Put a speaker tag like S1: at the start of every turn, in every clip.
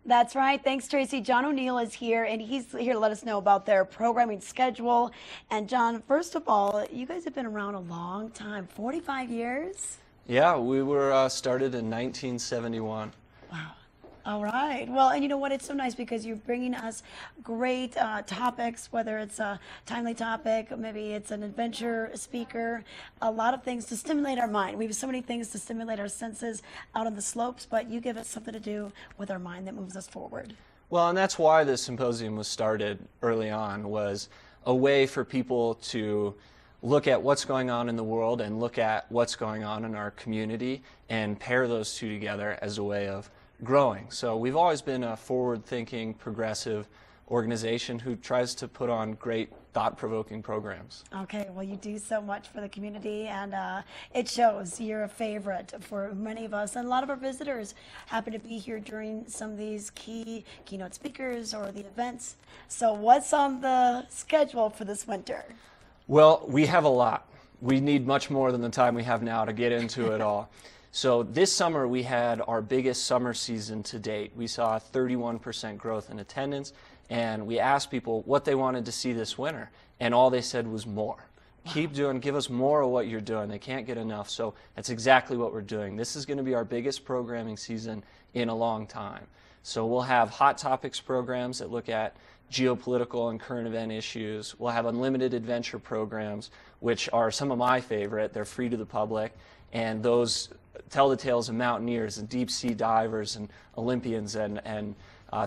S1: That's right. Thanks, Tracy. John O'Neill is here, and he's here to let us know about their programming schedule. And John, first of all, you guys have been around a long time, 45 years?
S2: Yeah, we were started in 1971.
S1: Wow. All right. Well, and you know what? It's so nice because you're bringing us great topics, whether it's a timely topic, maybe it's an adventure speaker, a lot of things to stimulate our mind. We have so many things to stimulate our senses out on the slopes, but you give us something to do with our mind that moves us forward.
S2: Well, and that's why the symposium was started early on, was a way for people to look at what's going on in the world and look at what's going on in our community and pair those two together as a way of growing. So we've always been a forward-thinking, progressive organization who tries to put on great, thought-provoking programs.
S1: Okay, well, you do so much for the community, and it shows. You're a favorite for many of us, and a lot of our visitors happen to be here during some of these keynote speakers or the events. So what's on the schedule for this winter?
S2: Well, we have a lot. We need much more than the time we have now to get into it all. So this summer we had our biggest summer season to date. We saw 31% growth in attendance, and we asked people what they wanted to see this winter, and all they said was more. Wow. Keep doing, give us more of what you're doing. They can't get enough, so that's exactly what we're doing. This is going to be our biggest programming season in a long time. So we'll have hot topics programs that look at geopolitical and current event issues. We'll have unlimited adventure programs, which are some of my favorite. They're free to the public, and those tell the tales of mountaineers and deep sea divers and Olympians and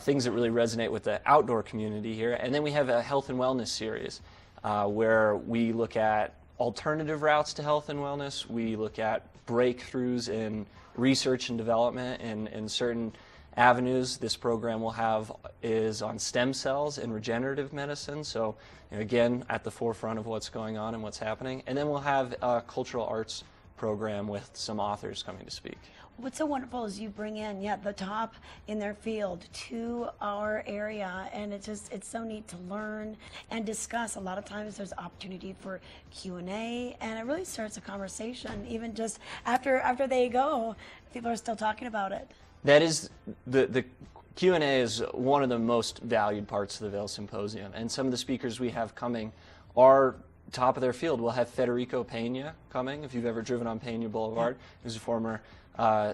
S2: things that really resonate with the outdoor community here. And then we have a health and wellness series where we look at alternative routes to health and wellness. We look at breakthroughs in research and development in certain avenues. This program we'll have is on stem cells and regenerative medicine. So again, at the forefront of what's going on and what's happening. And then we'll have a cultural arts program with some authors coming to speak.
S1: What's so wonderful is you bring in the top in their field to our area, and it's so neat to learn and discuss. A lot of times there's opportunity for Q&A, and it really starts a conversation even just after they go. People are still talking about it.
S2: That is the Q&A is one of the most valued parts of the Vail Symposium, and some of the speakers we have coming are top of their field. We'll have Federico Pena coming, if you've ever driven on Pena Boulevard, who's a former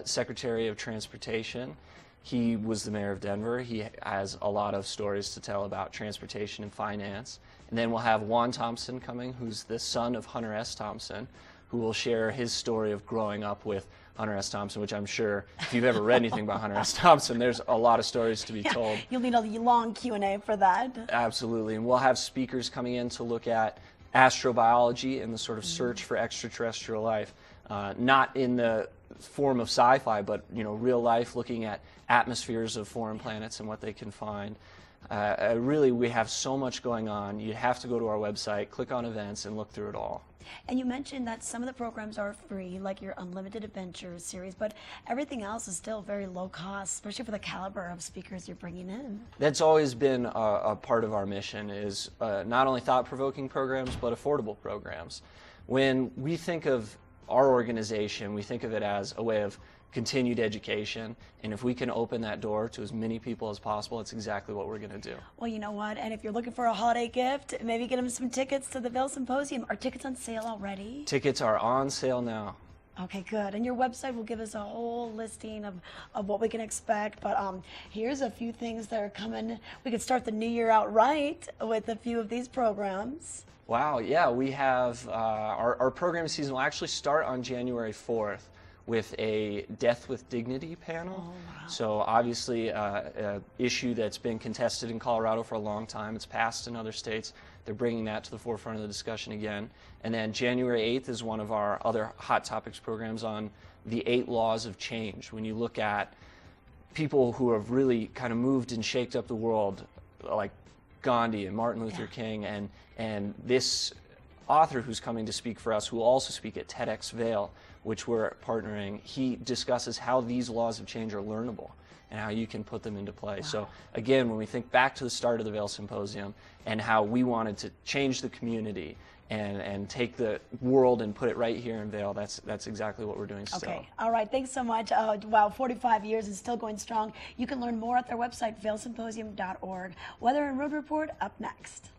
S2: Secretary of Transportation. He was the mayor of Denver. He has a lot of stories to tell about transportation and finance. And then we'll have Juan Thompson coming, who's the son of Hunter S. Thompson, who will share his story of growing up with Hunter S. Thompson, which I'm sure if you've ever read anything about Hunter S. Thompson, there's a lot of stories to be told.
S1: You'll need a long Q&A for that.
S2: Absolutely. And we'll have speakers coming in to look at astrobiology and the sort of search for extraterrestrial life, not in the form of sci-fi, but real life, looking at atmospheres of foreign planets and what they can find. Really, we have so much going on. You have to go to our website, click on events, and look through it all.
S1: And you mentioned that some of the programs are free, like your Unlimited Adventures series, but everything else is still very low cost, especially for the caliber of speakers you're bringing in.
S2: That's always been a part of our mission, is not only thought-provoking programs, but affordable programs. When we think of our organization, we think of it as a way of continued education, and if we can open that door to as many people as possible, it's exactly what we're going to do.
S1: Well, you know what, and if you're looking for a holiday gift, maybe get them some tickets to the Vail Symposium. Are tickets on sale already?
S2: Tickets are on sale now.
S1: Okay, good. And your website will give us a whole listing of what we can expect. But here's a few things that are coming. We could start the new year out right with a few of these programs.
S2: Wow, yeah, we have our program season will actually start on January 4th. With a Death with Dignity panel.
S1: Oh, wow.
S2: So obviously an issue that's been contested in Colorado for a long time. It's passed in other states. They're bringing that to the forefront of the discussion again. And then January 8th is one of our other Hot Topics programs on the 8 laws of change. When you look at people who have really kind of moved and shaped up the world, like Gandhi and Martin Luther King, and this author who's coming to speak for us, who will also speak at TEDx Vail, which we're partnering, he discusses how these laws of change are learnable and how you can put them into play. Wow. So again, when we think back to the start of the Vail Symposium and how we wanted to change the community and take the world and put it right here in Vail. That's exactly what we're doing still.
S1: Okay. All right. Thanks so much. Wow, 45 years and still going strong. You can learn more at their website, vailsymposium.org. Weather and Road Report up next.